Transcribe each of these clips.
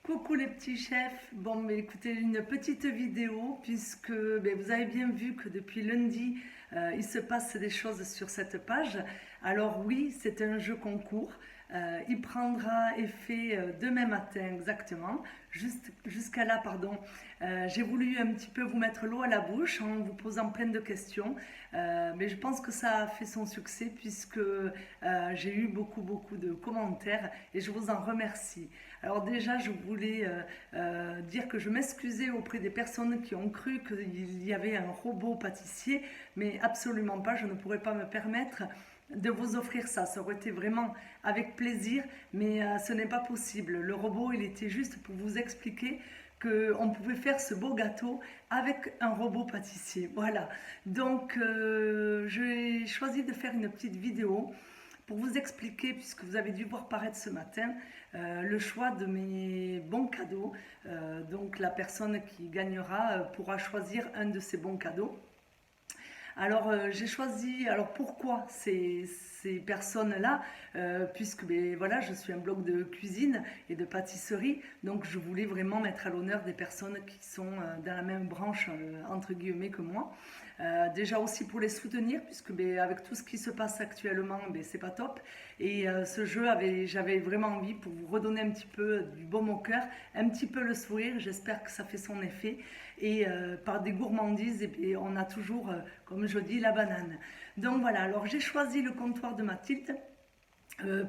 Coucou les petits chefs, bon mais écoutez une petite vidéo puisque vous avez bien vu que depuis lundi il se passe des choses sur cette page. Alors oui, c'est un jeu concours. Il prendra effet demain matin exactement, jusqu'à là pardon. J'ai voulu un petit peu vous mettre l'eau à la bouche en vous posant plein de questions, mais je pense que ça a fait son succès puisque j'ai eu beaucoup de commentaires et je vous en remercie. Alors déjà, je voulais dire que je m'excusais auprès des personnes qui ont cru qu'il y avait un robot pâtissier, mais absolument pas, je ne pourrais pas me permettre de vous offrir ça. Ça aurait été vraiment avec plaisir, mais ce n'est pas possible. Le robot, il était juste pour vous expliquer qu'on pouvait faire ce beau gâteau avec un robot pâtissier. Voilà. Donc, j'ai choisi de faire une petite vidéo pour vous expliquer, puisque vous avez dû voir paraître ce matin, le choix de mes bons cadeaux. Donc la personne qui gagnera pourra choisir un de ces bons cadeaux. Alors j'ai choisi, alors pourquoi ces personnes-là, puisque voilà, je suis un blog de cuisine et de pâtisserie, donc je voulais vraiment mettre à l'honneur des personnes qui sont dans la même branche, entre guillemets, que moi. Déjà aussi pour les soutenir, puisque avec tout ce qui se passe actuellement, c'est pas top. Et ce jeu, j'avais vraiment envie pour vous redonner un petit peu du baume au cœur, un petit peu le sourire. J'espère que ça fait son effet. Et par des gourmandises, on a toujours, comme je dis, la banane. Donc voilà, alors j'ai choisi le comptoir de Mathilde.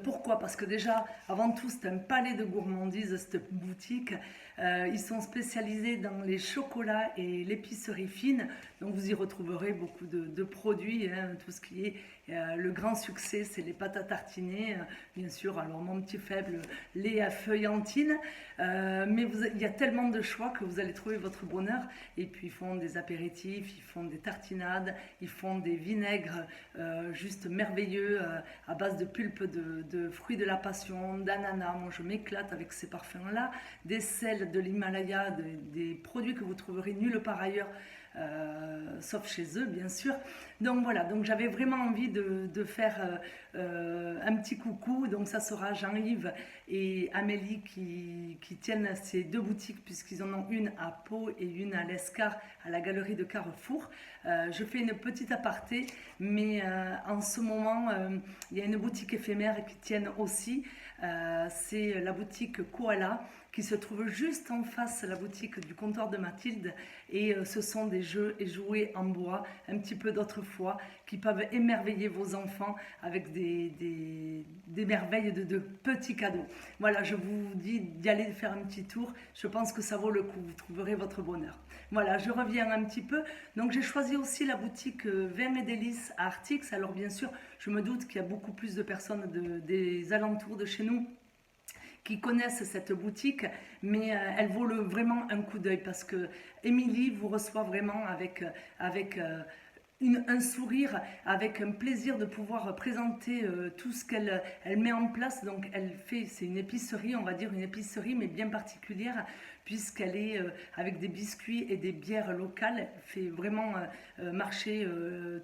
Pourquoi? Parce que déjà, avant tout, c'est un palais de gourmandises, cette boutique. Ils sont spécialisés dans les chocolats et l'épicerie fine. Donc vous y retrouverez beaucoup de produits, hein, tout ce qui est le grand succès, c'est les pâtes à tartiner, bien sûr. Alors mon petit faible, les feuillantines. Mais il y a tellement de choix que vous allez trouver votre bonheur. Et puis ils font des apéritifs, ils font des tartinades, ils font des vinaigres juste merveilleux à base de pulpe de fruits de la passion, d'ananas. Moi je m'éclate avec ces parfums-là, des sels de l'Himalaya, des produits que vous trouverez nulle part ailleurs, sauf chez eux bien sûr. Donc voilà, donc j'avais vraiment envie de faire un petit coucou. Donc ça sera Jean-Yves et Amélie qui tiennent ces deux boutiques, puisqu'ils en ont une à Pau et une à l'Escar, à la galerie de Carrefour. Je fais une petite aparté, mais en ce moment il y a une boutique éphémère qui tiennent aussi. C'est la boutique Koala qui se trouve juste en face de la boutique du comptoir de Mathilde, et ce sont des jeux et jouets en bois un petit peu d'autrefois qui peuvent émerveiller vos enfants avec des merveilles de petits cadeaux. Voilà, je vous dis d'y aller faire un petit tour, je pense que ça vaut le coup, vous trouverez votre bonheur. Voilà, je reviens un petit peu. Donc j'ai choisi aussi la boutique Vin et Délices à Artix. Alors bien sûr, je me doute qu'il y a beaucoup plus de personnes des alentours de chez nous qui connaissent cette boutique, mais elle vaut vraiment un coup d'œil, parce que Émilie vous reçoit vraiment avec un sourire, avec un plaisir de pouvoir présenter tout ce qu'elle met en place. Donc c'est une épicerie, on va dire une épicerie, mais bien particulière, puisqu'elle est avec des biscuits et des bières locales. Elle fait vraiment marcher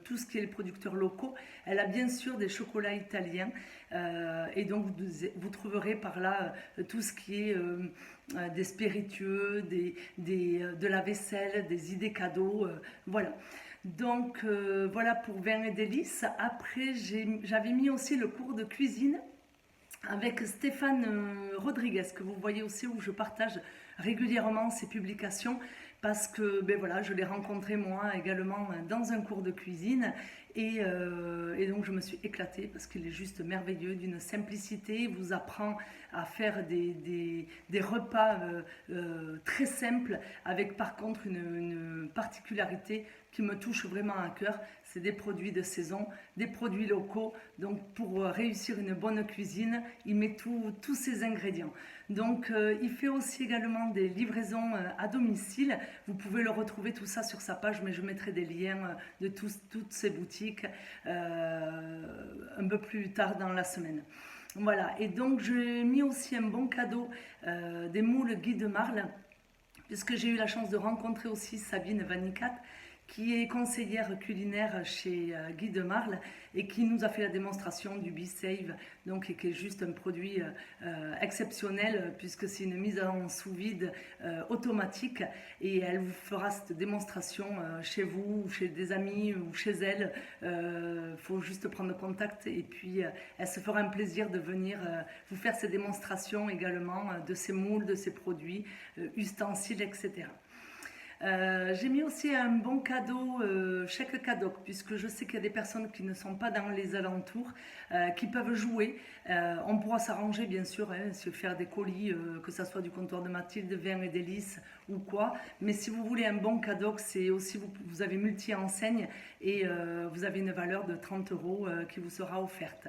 tout ce qui est les producteurs locaux. Elle a bien sûr des chocolats italiens, et donc vous trouverez par là tout ce qui est des spiritueux, de la vaisselle, des idées cadeaux, voilà. Donc voilà pour Vin et Délices. Après, j'avais mis aussi le cours de cuisine avec Stéphane Rodriguez, que vous voyez aussi, où je partage régulièrement ses publications, parce que voilà, je l'ai rencontré moi également dans un cours de cuisine, et donc je me suis éclatée parce qu'il est juste merveilleux, d'une simplicité. Il vous apprend à faire des repas très simples, avec par contre une particularité qui me touche vraiment à cœur. C'est des produits de saison, des produits locaux. Donc pour réussir une bonne cuisine, il met tous ces ingrédients. Donc il fait aussi également des livraisons à domicile. Vous pouvez le retrouver tout ça sur sa page, mais je mettrai des liens de toutes ces boutiques un peu plus tard dans la semaine. Voilà, et donc j'ai mis aussi un bon cadeau, des moules Guy de Marle, puisque j'ai eu la chance de rencontrer aussi Sabine Vanicat, qui est conseillère culinaire chez Guy de Marle et qui nous a fait la démonstration du B-Save, donc qui est juste un produit exceptionnel puisque c'est une mise en sous-vide automatique, et elle vous fera cette démonstration chez vous, ou chez des amis, ou chez elle. Faut juste prendre contact et puis elle se fera un plaisir de venir vous faire ces démonstrations également de ces moules, de ces produits, ustensiles, etc. J'ai mis aussi un bon cadeau, chèque cadeau, puisque je sais qu'il y a des personnes qui ne sont pas dans les alentours, qui peuvent jouer. On pourra s'arranger bien sûr, hein, se faire des colis, que ce soit du comptoir de Mathilde, Vin et Délices ou quoi. Mais si vous voulez un bon cadeau, c'est aussi, vous avez multi-enseignes et vous avez une valeur de 30 € qui vous sera offerte.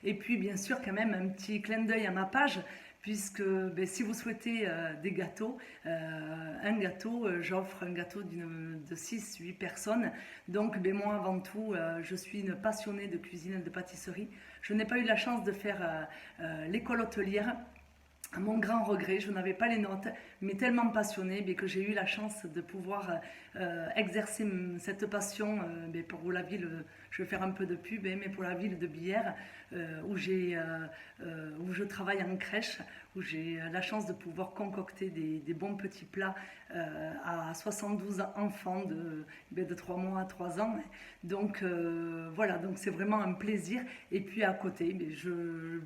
Et puis bien sûr quand même un petit clin d'œil à ma page, puisque si vous souhaitez des gâteaux, un gâteau, j'offre un gâteau de 6-8 personnes. Donc moi avant tout, je suis une passionnée de cuisine et de pâtisserie. Je n'ai pas eu la chance de faire l'école hôtelière. À mon grand regret, je n'avais pas les notes, mais tellement passionnée que j'ai eu la chance de pouvoir exercer cette passion pour la ville. Je vais faire un peu de pub, mais pour la ville de Billère, où je travaille en crèche, où j'ai la chance de pouvoir concocter des bons petits plats à 72 enfants de 3 mois à 3 ans. Donc voilà, donc c'est vraiment un plaisir. Et puis à côté,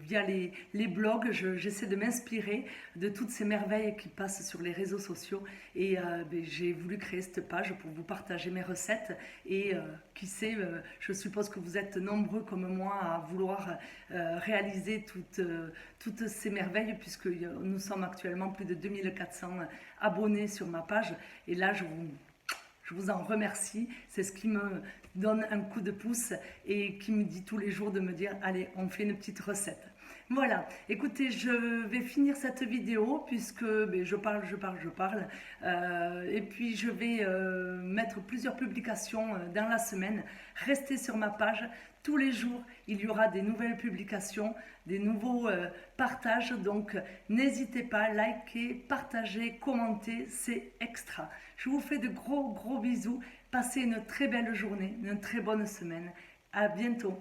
via les blogs, j'essaie de m'inspirer de toutes ces merveilles qui passent sur les réseaux sociaux. Et j'ai voulu créer cette page pour vous partager mes recettes. Et qui sait, je suppose que vous êtes nombreux comme moi à vouloir réaliser toutes ces merveilles, puisque nous sommes actuellement plus de 2400 abonnés sur ma page. Et là, je vous en remercie. C'est ce qui me donne un coup de pouce et qui me dit tous les jours de me dire allez, on fait une petite recette. Voilà, écoutez, je vais finir cette vidéo puisque je parle. Et puis je vais mettre plusieurs publications dans la semaine. Restez sur ma page. Tous les jours, il y aura des nouvelles publications, des nouveaux partages. Donc n'hésitez pas, likez, partagez, commentez, c'est extra. Je vous fais de gros bisous. Passez une très belle journée, une très bonne semaine. À bientôt.